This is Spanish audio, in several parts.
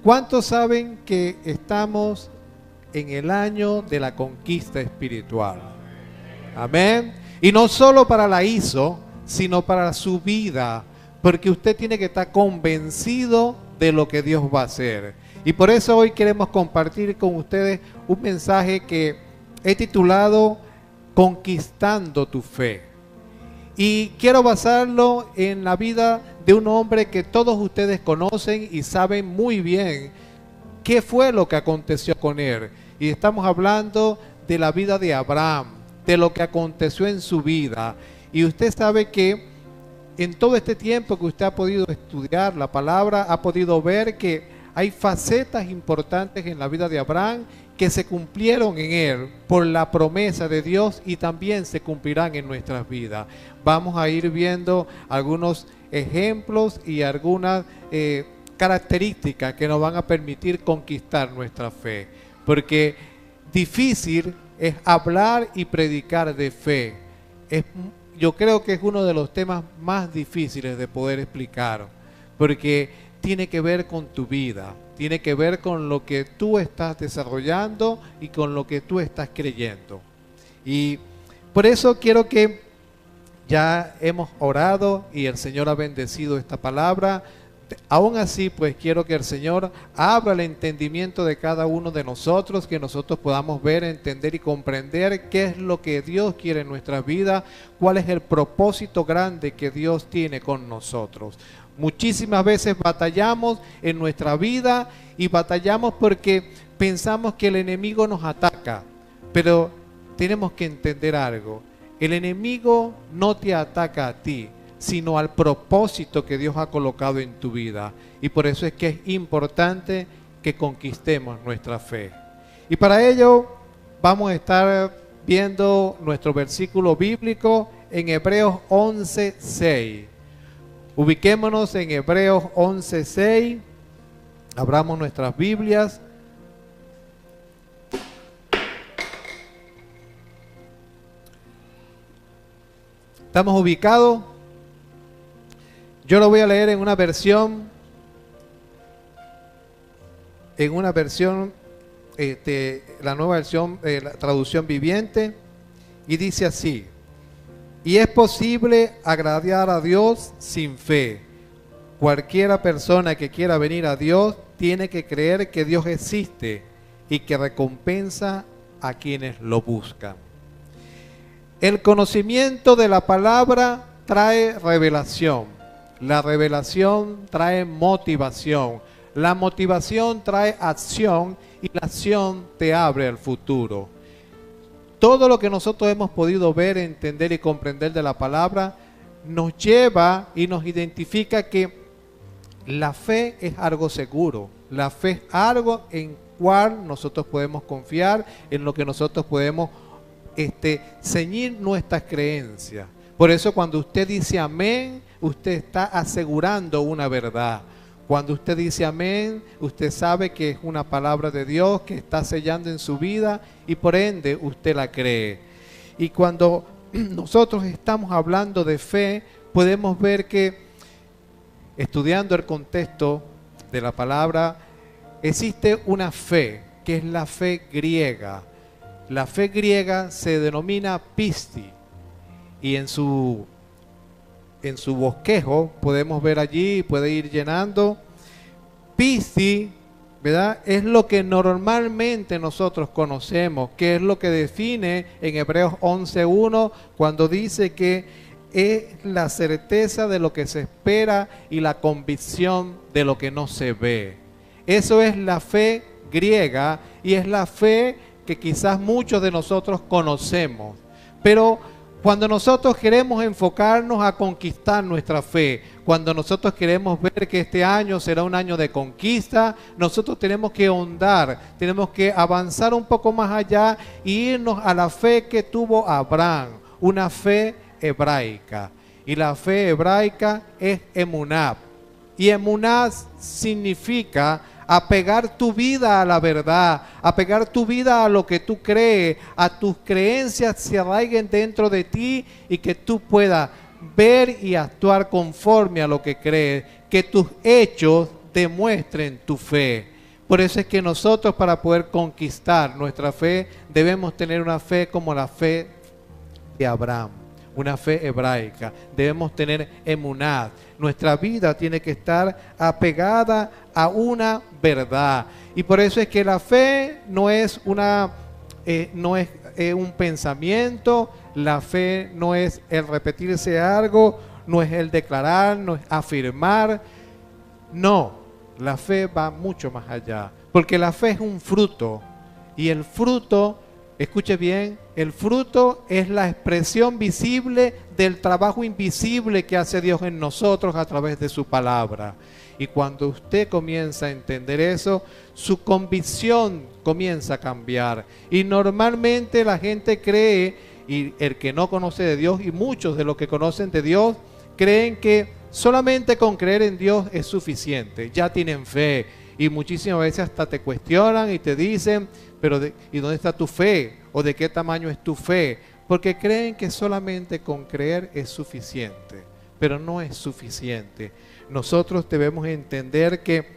¿Cuántos saben que estamos en el año de la conquista espiritual? Amén. Y no solo para la ISO, sino para su vida, porque usted tiene que estar convencido de lo que Dios va a hacer. Y por eso hoy queremos compartir con ustedes un mensaje que he titulado Conquistando tu fe. Y quiero basarlo en la vida de un hombre que todos ustedes conocen y saben muy bien qué fue lo que aconteció con él. Y estamos hablando de la vida de Abraham, de lo que aconteció en su vida. Y usted sabe que en todo este tiempo que usted ha podido estudiar la palabra, ha podido ver que hay facetas importantes en la vida de Abraham que se cumplieron en él por la promesa de Dios y también se cumplirán en nuestras vidas. Vamos a ir viendo algunos ejemplos y algunas características que nos van a permitir conquistar nuestra fe. Porque difícil es hablar y predicar de fe. Yo creo que es uno de los temas más difíciles de poder explicar, porque tiene que ver con tu vida, tiene que ver con lo que tú estás desarrollando y con lo que tú estás creyendo. Y por eso quiero que ya hemos orado y el Señor ha bendecido esta palabra. Aún así, pues quiero que el Señor abra el entendimiento de cada uno de nosotros, que nosotros podamos ver, entender y comprender qué es lo que Dios quiere en nuestras vidas, cuál es el propósito grande que Dios tiene con nosotros. Muchísimas veces batallamos en nuestra vida y batallamos porque pensamos que el enemigo nos ataca, pero tenemos que entender algo. El enemigo no te ataca a ti, sino al propósito que Dios ha colocado en tu vida. Y por eso es que es importante que conquistemos nuestra fe. Y para ello vamos a estar viendo nuestro versículo bíblico en Hebreos 11:6. Ubiquémonos en Hebreos 11:6. Abramos nuestras Biblias. ¿Estamos ubicados? Yo lo voy a leer en una versión, la nueva versión, la traducción viviente, y dice así: y es posible agradar a Dios sin fe. Cualquiera persona que quiera venir a Dios tiene que creer que Dios existe y que recompensa a quienes lo buscan. El conocimiento de la palabra trae revelación. La revelación trae motivación. La motivación trae acción y la acción te abre al futuro. Todo lo que nosotros hemos podido ver, entender y comprender de la palabra nos lleva y nos identifica que la fe es algo seguro. La fe es algo en cual nosotros podemos confiar, en lo que nosotros podemos ceñir nuestras creencias. Por eso cuando usted dice amén, usted está asegurando una verdad. Cuando usted dice amén, usted sabe que es una palabra de Dios que está sellando en su vida y por ende usted la cree. Y cuando nosotros estamos hablando de fe, podemos ver que estudiando el contexto de la palabra, existe una fe que es la fe griega. La fe griega se denomina pisti y en su bosquejo podemos ver allí, puede ir llenando. Pisti, ¿verdad? Es lo que normalmente nosotros conocemos, que es lo que define en Hebreos 11:1 cuando dice que es la certeza de lo que se espera y la convicción de lo que no se ve. Eso es la fe griega y es la fe que quizás muchos de nosotros conocemos. Pero cuando nosotros queremos enfocarnos a conquistar nuestra fe, cuando nosotros queremos ver que este año será un año de conquista, nosotros tenemos que ahondar, tenemos que avanzar un poco más allá e irnos a la fe que tuvo Abraham, una fe hebraica. Y la fe hebraica es emuná. Y emuná significa apegar tu vida a la verdad, apegar tu vida a lo que tú crees, a tus creencias se arraiguen dentro de ti y que tú puedas ver y actuar conforme a lo que crees, que tus hechos demuestren tu fe. Por eso es que nosotros, para poder conquistar nuestra fe, debemos tener una fe como la fe de Abraham, una fe hebraica. Debemos tener emuná. Nuestra vida tiene que estar apegada a una verdad. Y por eso es que la fe no es un pensamiento, la fe no es el repetirse algo, no es el declarar, no es afirmar. No, la fe va mucho más allá, porque la fe es un fruto, y el fruto, escuche bien, el fruto es la expresión visible del trabajo invisible que hace Dios en nosotros a través de su palabra. Y cuando usted comienza a entender eso, su convicción comienza a cambiar. Y normalmente la gente cree, y el que no conoce de Dios, y muchos de los que conocen de Dios, creen que solamente con creer en Dios es suficiente. Ya tienen fe. Y muchísimas veces hasta te cuestionan y te dicen, pero ¿y dónde está tu fe? ¿O de qué tamaño es tu fe? Porque creen que solamente con creer es suficiente. Pero no es suficiente. Nosotros debemos entender que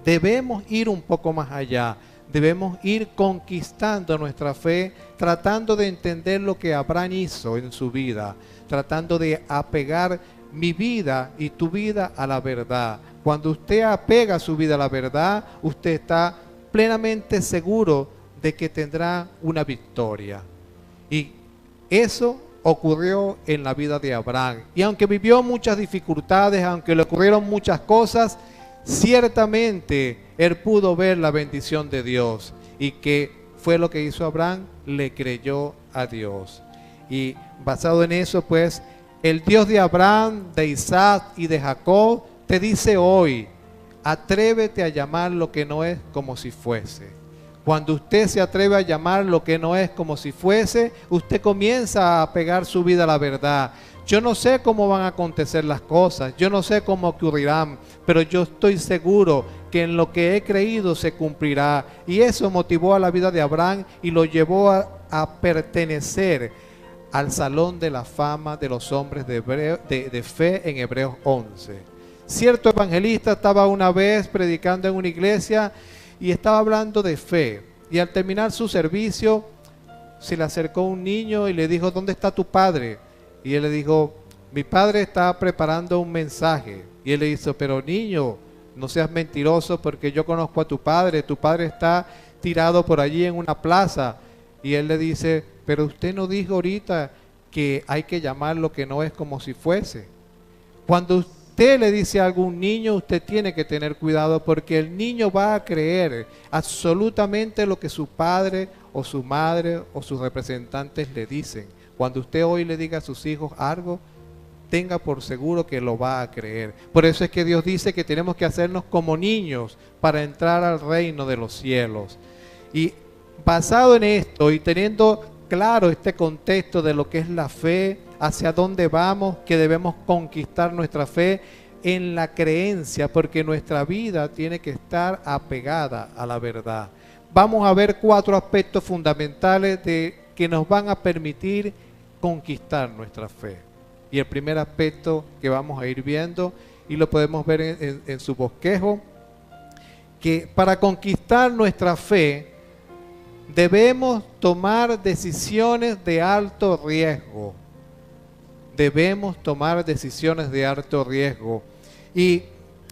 debemos ir un poco más allá. Debemos ir conquistando nuestra fe, tratando de entender lo que Abraham hizo en su vida, tratando de apegar mi vida y tu vida a la verdad. Cuando usted apega su vida a la verdad, usted está plenamente seguro de que tendrá una victoria. Y eso ocurrió en la vida de Abraham. Y aunque vivió muchas dificultades, aunque le ocurrieron muchas cosas, ciertamente él pudo ver la bendición de Dios. ¿Y qué fue lo que hizo Abraham? Le creyó a Dios. Y basado en eso, pues, el Dios de Abraham, de Isaac y de Jacob te dice hoy: atrévete a llamar lo que no es como si fuese. Cuando usted se atreve a llamar lo que no es como si fuese, usted comienza a pegar su vida a la verdad. Yo no sé cómo van a acontecer las cosas, yo no sé cómo ocurrirán, pero yo estoy seguro que en lo que he creído se cumplirá. Y eso motivó a la vida de Abraham y lo llevó a pertenecer al salón de la fama de los hombres de fe en Hebreos 11. Cierto evangelista estaba una vez predicando en una iglesia y estaba hablando de fe, y al terminar su servicio se le acercó un niño y le dijo: ¿dónde está tu padre? Y él le dijo: mi padre está preparando un mensaje. Y él le dijo: pero niño, no seas mentiroso, porque yo conozco a tu padre está tirado por allí en una plaza. Y él le dice: pero usted no dijo ahorita que hay que llamar lo que no es como si fuese. Cuando usted le dice a algún niño, usted tiene que tener cuidado, porque el niño va a creer absolutamente lo que su padre o su madre o sus representantes le dicen. Cuando usted hoy le diga a sus hijos algo, tenga por seguro que lo va a creer. Por eso es que Dios dice que tenemos que hacernos como niños para entrar al reino de los cielos. Y basado en esto y teniendo claro este contexto de lo que es la fe, hacia dónde vamos, que debemos conquistar nuestra fe en la creencia, porque nuestra vida tiene que estar apegada a la verdad. Vamos a ver 4 aspectos fundamentales que nos van a permitir conquistar nuestra fe. Y el primer aspecto que vamos a ir viendo, y lo podemos ver en su bosquejo, que para conquistar nuestra fe debemos tomar decisiones de alto riesgo. Debemos tomar decisiones de alto riesgo. Y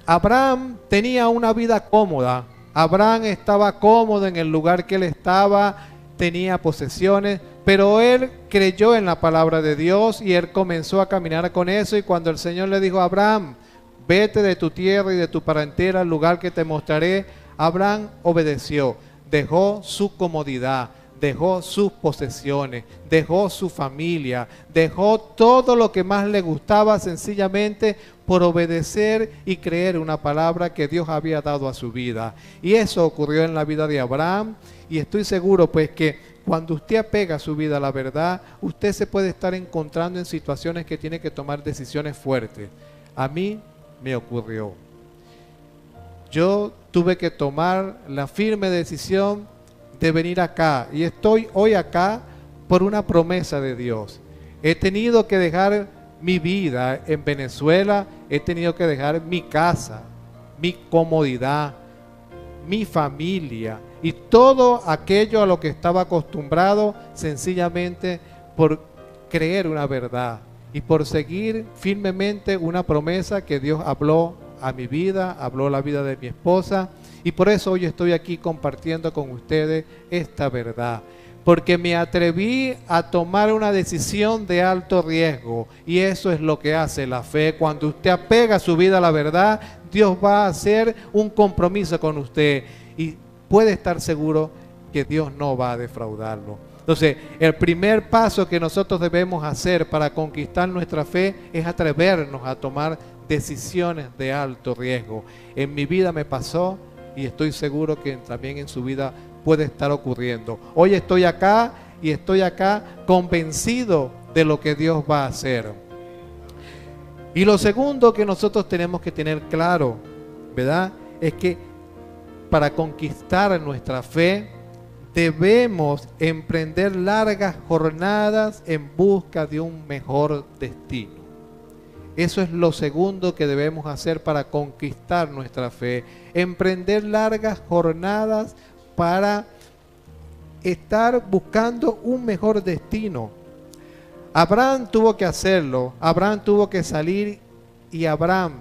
Abraham tenía una vida cómoda. Abraham estaba cómodo en el lugar que él estaba, tenía posesiones, pero él creyó en la palabra de Dios y él comenzó a caminar con eso. Y cuando el Señor le dijo: Abraham, vete de tu tierra y de tu parentela al lugar que te mostraré, Abraham obedeció, dejó su comodidad, dejó sus posesiones, dejó su familia, dejó todo lo que más le gustaba, sencillamente por obedecer y creer una palabra que Dios había dado a su vida. Y eso ocurrió en la vida de Abraham, y estoy seguro pues que cuando usted apega su vida a la verdad, usted se puede estar encontrando en situaciones que tiene que tomar decisiones fuertes. A mí me ocurrió. Yo tuve que tomar la firme decisión de venir acá, y estoy hoy acá por una promesa de Dios. He tenido que dejar mi vida en Venezuela, he tenido que dejar mi casa, mi comodidad, mi familia y todo aquello a lo que estaba acostumbrado, sencillamente por creer una verdad y por seguir firmemente una promesa que Dios habló a mi vida, habló la vida de mi esposa, y por eso hoy estoy aquí compartiendo con ustedes esta verdad. Porque me atreví a tomar una decisión de alto riesgo, y eso es lo que hace la fe. Cuando usted apega su vida a la verdad, Dios va a hacer un compromiso con usted y puede estar seguro que Dios no va a defraudarlo. Entonces, el primer paso que nosotros debemos hacer para conquistar nuestra fe es atrevernos a tomar decisiones de alto riesgo. En mi vida me pasó y estoy seguro que también en su vida puede estar ocurriendo. Hoy estoy acá y estoy acá convencido de lo que Dios va a hacer. Y lo segundo que nosotros tenemos que tener claro, ¿verdad? Es que para conquistar nuestra fe debemos emprender largas jornadas en busca de un mejor destino. Eso es lo segundo que debemos hacer para conquistar nuestra fe. Emprender largas jornadas para estar buscando un mejor destino. Abraham tuvo que hacerlo. Abraham tuvo que salir, y Abraham,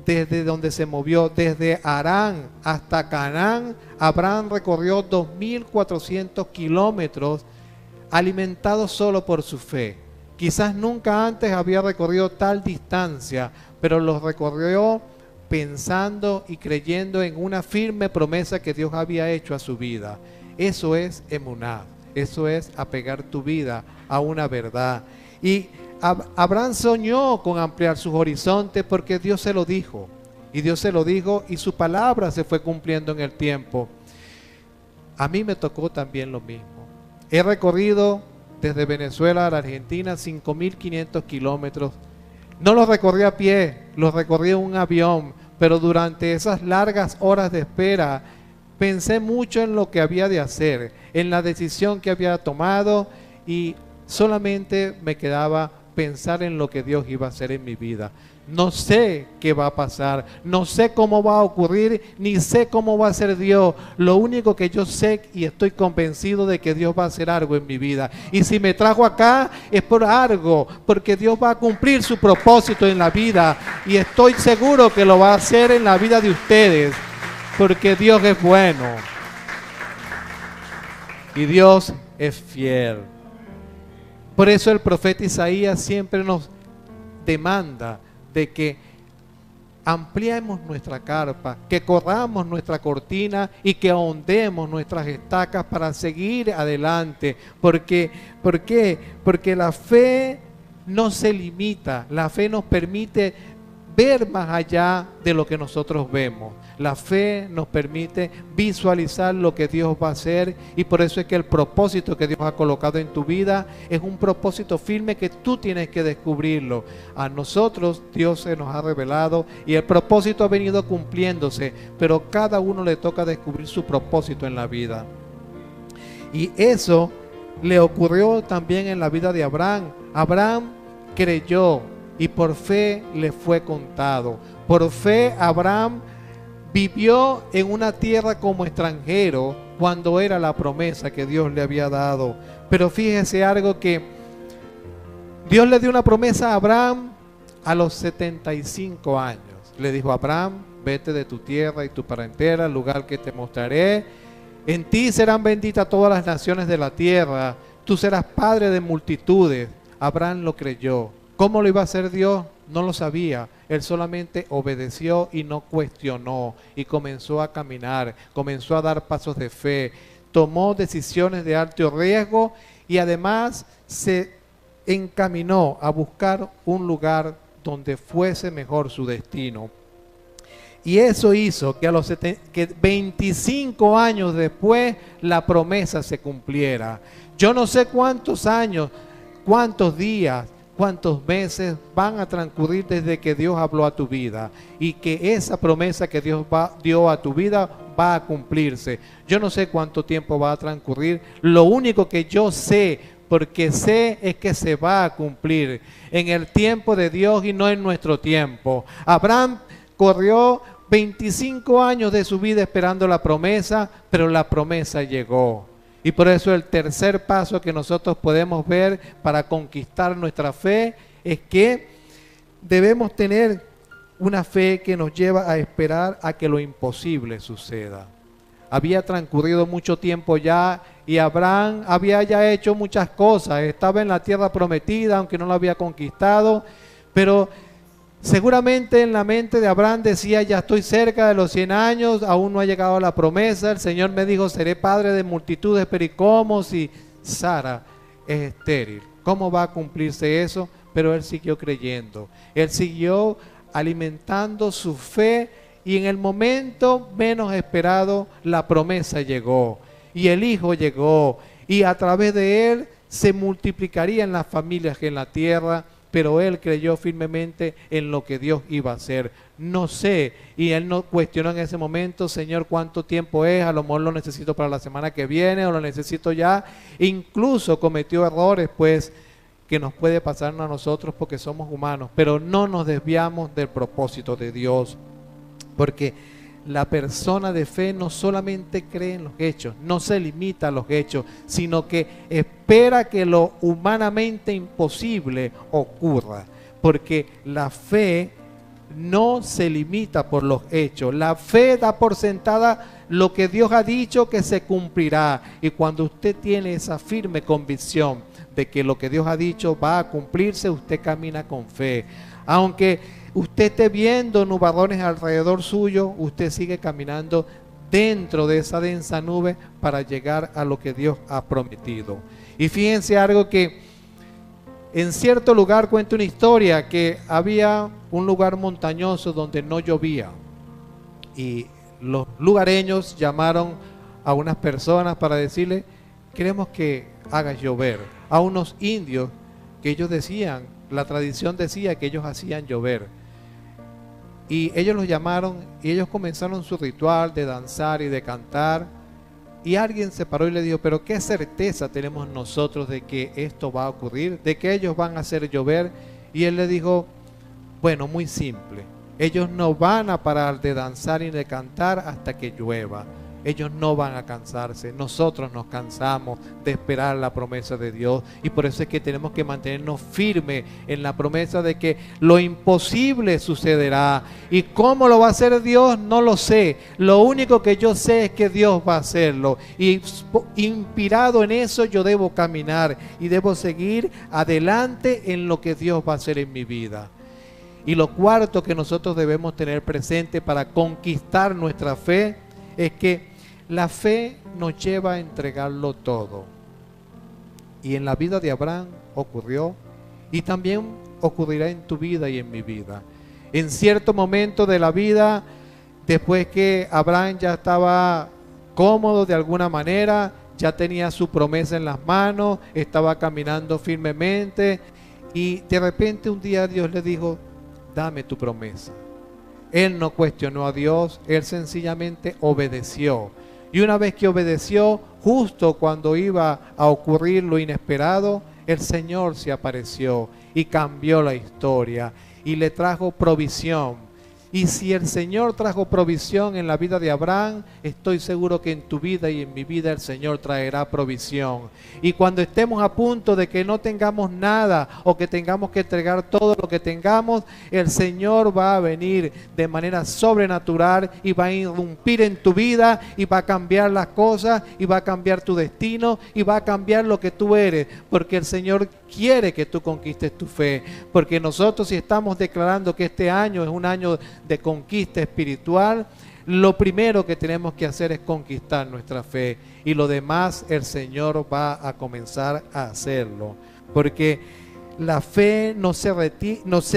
desde donde se movió, desde Harán hasta Canaán, Abraham recorrió 2.400 kilómetros alimentado solo por su fe. Quizás nunca antes había recorrido tal distancia, pero los recorrió pensando y creyendo en una firme promesa que Dios había hecho a su vida. Eso es emuná, eso es apegar tu vida a una verdad. Y Abraham soñó con ampliar sus horizontes porque Dios se lo dijo. Y Dios se lo dijo y su palabra se fue cumpliendo en el tiempo. A mí me tocó también lo mismo. He recorrido desde Venezuela a la Argentina 5.500 kilómetros. No los recorrí a pie, los recorrí en un avión, pero durante esas largas horas de espera pensé mucho en lo que había de hacer, en la decisión que había tomado, y solamente me quedaba pensar en lo que Dios iba a hacer en mi vida. No sé qué va a pasar, no sé cómo va a ocurrir, ni sé cómo va a ser Dios. Lo único que yo sé y estoy convencido de que Dios va a hacer algo en mi vida. Y si me trajo acá es por algo, porque Dios va a cumplir su propósito en la vida. Y estoy seguro que lo va a hacer en la vida de ustedes, porque Dios es bueno. Y Dios es fiel. Por eso el profeta Isaías siempre nos demanda de que ampliemos nuestra carpa, que corramos nuestra cortina y que ahondemos nuestras estacas para seguir adelante. ¿Por qué? Porque la fe no se limita, la fe nos permite ver más allá de lo que nosotros vemos. La fe nos permite visualizar lo que Dios va a hacer, y por eso es que el propósito que Dios ha colocado en tu vida es un propósito firme que tú tienes que descubrirlo. A nosotros Dios se nos ha revelado y el propósito ha venido cumpliéndose, pero cada uno le toca descubrir su propósito en la vida. Y eso le ocurrió también en la vida de Abraham. Abraham creyó y por fe le fue contado. Por fe Abraham vivió en una tierra como extranjero cuando era la promesa que Dios le había dado. Pero fíjese algo, que Dios le dio una promesa a Abraham a los 75 años. Le dijo a Abraham: vete de tu tierra y tu parentela al lugar que te mostraré. En ti serán benditas todas las naciones de la tierra. Tú serás padre de multitudes. Abraham lo creyó. ¿Cómo lo iba a hacer Dios? No lo sabía. Él solamente obedeció y no cuestionó, y comenzó a caminar, comenzó a dar pasos de fe, tomó decisiones de alto riesgo y además se encaminó a buscar un lugar donde fuese mejor su destino. Y eso hizo que que 25 años después la promesa se cumpliera. Yo no sé cuántos años, cuántos días, cuántos meses van a transcurrir desde que Dios habló a tu vida y que esa promesa que Dios dio a tu vida va a cumplirse. Yo no sé cuánto tiempo va a transcurrir. Lo único que yo sé, porque sé, es que se va a cumplir en el tiempo de Dios y no en nuestro tiempo. Abraham corrió 25 años de su vida esperando la promesa, pero la promesa llegó. Y por eso el tercer paso que nosotros podemos ver para conquistar nuestra fe es que debemos tener una fe que nos lleva a esperar a que lo imposible suceda. Había transcurrido mucho tiempo ya y Abraham había ya hecho muchas cosas. Estaba en la tierra prometida, aunque no la había conquistado, pero seguramente en la mente de Abraham decía, ya estoy cerca de los 100 años, aún no ha llegado la promesa. El Señor me dijo, seré padre de multitud de pericomos y Sara es estéril. ¿Cómo va a cumplirse eso? Pero él siguió creyendo. Él siguió alimentando su fe y en el momento menos esperado la promesa llegó. Y el hijo llegó y a través de él se multiplicarían las familias en la tierra. Pero él creyó firmemente en lo que Dios iba a hacer. No sé, y él no cuestionó en ese momento, Señor, ¿cuánto tiempo es? A lo mejor lo necesito para la semana que viene o lo necesito ya. Incluso cometió errores, pues, que nos puede pasar a nosotros porque somos humanos. Pero no nos desviamos del propósito de Dios. Porque la persona de fe no solamente cree en los hechos, no se limita a los hechos, sino que espera que lo humanamente imposible ocurra. Porque la fe no se limita por los hechos. La fe da por sentada lo que Dios ha dicho que se cumplirá. Y cuando usted tiene esa firme convicción de que lo que Dios ha dicho va a cumplirse, usted camina con fe. Aunque usted esté viendo nubarrones alrededor suyo, usted sigue caminando dentro de esa densa nube para llegar a lo que Dios ha prometido. Y fíjense algo que en cierto lugar cuenta una historia que había un lugar montañoso donde no llovía. Y los lugareños llamaron a unas personas para decirle, queremos que haga llover. A unos indios que ellos decían, la tradición decía que ellos hacían llover. Y ellos los llamaron y ellos comenzaron su ritual de danzar y de cantar. Y alguien se paró y le dijo, pero ¿qué certeza tenemos nosotros de que esto va a ocurrir? ¿De que ellos van a hacer llover? Y él le dijo, bueno, muy simple. Ellos no van a parar de danzar y de cantar hasta que llueva. Ellos no van a cansarse. Nosotros nos cansamos de esperar la promesa de Dios. Y por eso es que tenemos que mantenernos firmes en la promesa de que lo imposible sucederá. ¿Y cómo lo va a hacer Dios? No lo sé. Lo único que yo sé es que Dios va a hacerlo. Y inspirado en eso yo debo caminar y debo seguir adelante en lo que Dios va a hacer en mi vida. Y lo cuarto que nosotros debemos tener presente para conquistar nuestra fe es que la fe nos lleva a entregarlo todo. Y en la vida de Abraham ocurrió y también ocurrirá en tu vida y en mi vida. En cierto momento de la vida, después que Abraham ya estaba cómodo de alguna manera, ya tenía su promesa en las manos, estaba caminando firmemente y de repente un día Dios le dijo, dame tu promesa. Él no cuestionó a Dios, él sencillamente obedeció. Y una vez que obedeció, justo cuando iba a ocurrir lo inesperado, el Señor se apareció y cambió la historia y le trajo provisión. Y si el Señor trajo provisión en la vida de Abraham, estoy seguro que en tu vida y en mi vida el Señor traerá provisión. Y cuando estemos a punto de que no tengamos nada o que tengamos que entregar todo lo que tengamos, el Señor va a venir de manera sobrenatural y va a irrumpir en tu vida y va a cambiar las cosas y va a cambiar tu destino y va a cambiar lo que tú eres, porque el Señor quiere que tú conquistes tu fe, porque nosotros, si estamos declarando que este año es un año de conquista espiritual, lo primero que tenemos que hacer es conquistar nuestra fe, y lo demás el Señor va a comenzar a hacerlo, porque la fe no se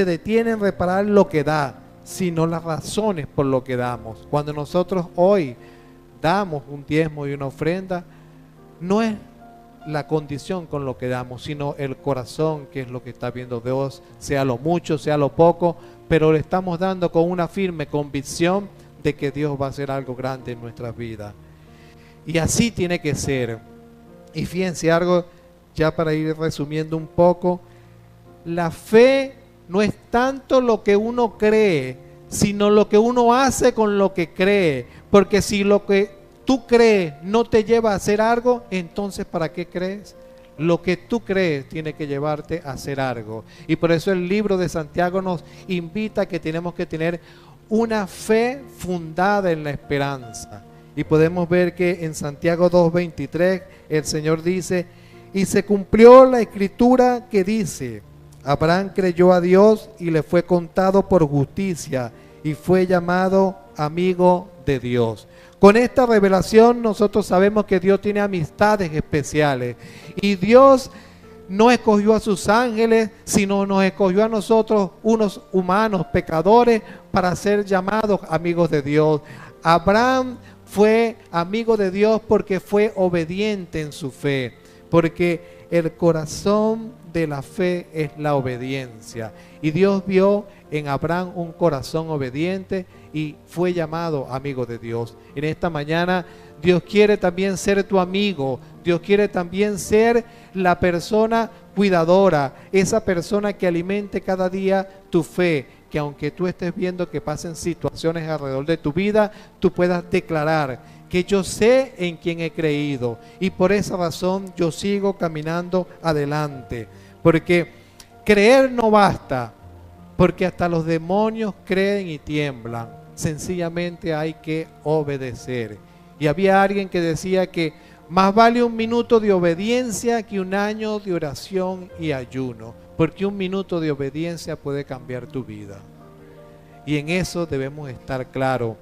detiene en reparar lo que da, sino las razones por lo que damos. Cuando nosotros hoy damos un diezmo y una ofrenda, no es la condición con lo que damos, sino el corazón, que es lo que está viendo Dios, sea lo mucho, sea lo poco, pero le estamos dando con una firme convicción de que Dios va a hacer algo grande en nuestras vidas. Y así tiene que ser. Y fíjense algo, ya para ir resumiendo un poco, la fe no es tanto lo que uno cree, sino lo que uno hace con lo que cree. Porque si lo que tú crees no te lleva a hacer algo, entonces ¿para qué crees? Lo que tú crees tiene que llevarte a hacer algo. Y por eso el libro de Santiago nos invita a que tenemos que tener una fe fundada en la esperanza. Y podemos ver que en Santiago 2:23 el Señor dice: y se cumplió la escritura que dice: Abraham creyó a Dios y le fue contado por justicia y fue llamado amigo de Dios. Con esta revelación nosotros sabemos que Dios tiene amistades especiales y Dios no escogió a sus ángeles, sino nos escogió a nosotros, unos humanos pecadores, para ser llamados amigos de Dios. Abraham fue amigo de Dios porque fue obediente en su fe, porque el corazón de la fe es la obediencia. Y Dios vio en Abraham un corazón obediente y fue llamado amigo de Dios. En esta mañana Dios quiere también ser tu amigo. Dios quiere también ser la persona cuidadora, esa persona que alimente cada día tu fe, que aunque tú estés viendo que pasen situaciones alrededor de tu vida, tú puedas declarar que yo sé en quién he creído y por esa razón yo sigo caminando adelante. Porque creer no basta, porque hasta los demonios creen y tiemblan. Sencillamente hay que obedecer. Y había alguien que decía que más vale un minuto de obediencia que un año de oración y ayuno, porque un minuto de obediencia puede cambiar tu vida. Y en eso debemos estar claros.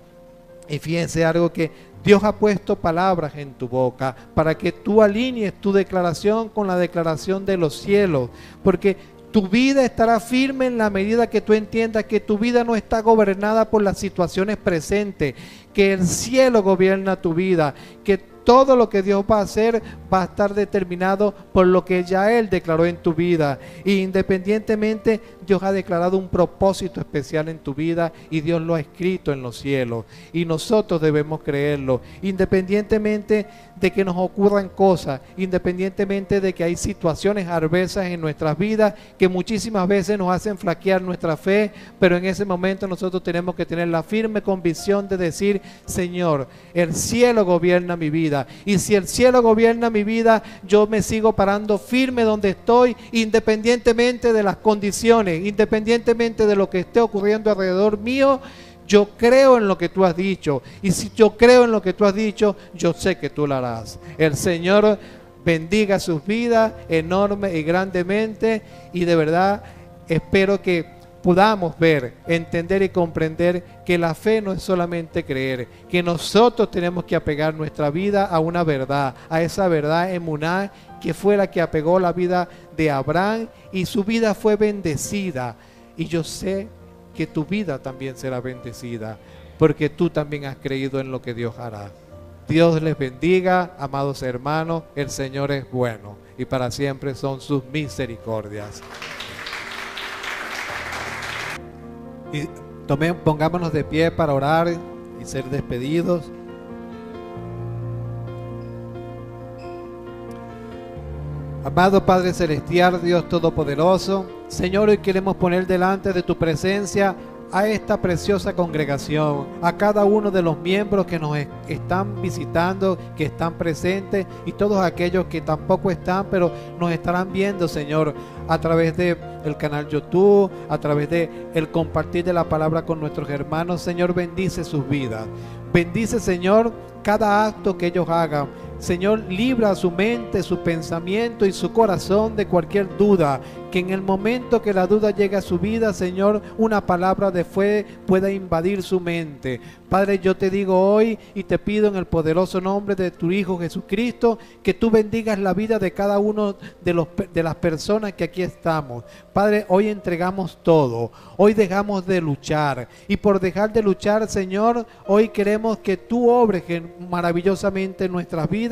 Y fíjense algo, que Dios ha puesto palabras en tu boca para que tú alinees tu declaración con la declaración de los cielos, porque tu vida estará firme en la medida que tú entiendas que tu vida no está gobernada por las situaciones presentes, que el cielo gobierna tu vida, que todo lo que Dios va a hacer va a estar determinado por lo que ya Él declaró en tu vida. Y independientemente, Dios ha declarado un propósito especial en tu vida y Dios lo ha escrito en los cielos. Y nosotros debemos creerlo, independientemente de que nos ocurran cosas, independientemente de que hay situaciones adversas en nuestras vidas que muchísimas veces nos hacen flaquear nuestra fe, pero en ese momento nosotros tenemos que tener la firme convicción de decir: Señor, el cielo gobierna mi vida. Y si el cielo gobierna mi vida, yo me sigo parando firme donde estoy, independientemente de las condiciones, independientemente de lo que esté ocurriendo alrededor mío. Yo creo en lo que tú has dicho, y si yo creo en lo que tú has dicho, yo sé que tú lo harás. El Señor bendiga sus vidas enorme y grandemente, y de verdad espero que podamos ver, entender y comprender que la fe no es solamente creer, que nosotros tenemos que apegar nuestra vida a una verdad, a esa verdad emuná, que fue la que apegó la vida de Abraham y su vida fue bendecida. Y yo sé que tu vida también será bendecida, porque tú también has creído en lo que Dios hará. Dios les bendiga, amados hermanos, el Señor es bueno y para siempre son sus misericordias. Y pongámonos de pie para orar y ser despedidos. Amado Padre Celestial, Dios Todopoderoso, Señor, hoy queremos poner delante de tu presencia a esta preciosa congregación, a cada uno de los miembros que nos están visitando, que están presentes, y todos aquellos que tampoco están, pero nos estarán viendo, Señor, a través del canal YouTube, a través de el compartir de la palabra con nuestros hermanos. Señor, bendice sus vidas. Bendice, Señor, cada acto que ellos hagan. Señor, libra su mente, su pensamiento y su corazón de cualquier duda, que en el momento que la duda llegue a su vida, Señor, una palabra de fe pueda invadir su mente. Padre, yo te digo hoy y te pido en el poderoso nombre de tu Hijo Jesucristo, que tú bendigas la vida de cada uno de las personas que aquí estamos. Padre, hoy entregamos todo, hoy dejamos de luchar, y por dejar de luchar, Señor, hoy queremos que tú obres maravillosamente en nuestras vidas,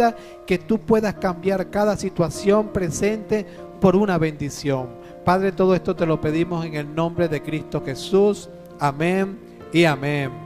que tú puedas cambiar cada situación presente por una bendición. Padre, todo esto te lo pedimos en el nombre de Cristo Jesús. Amén y amén.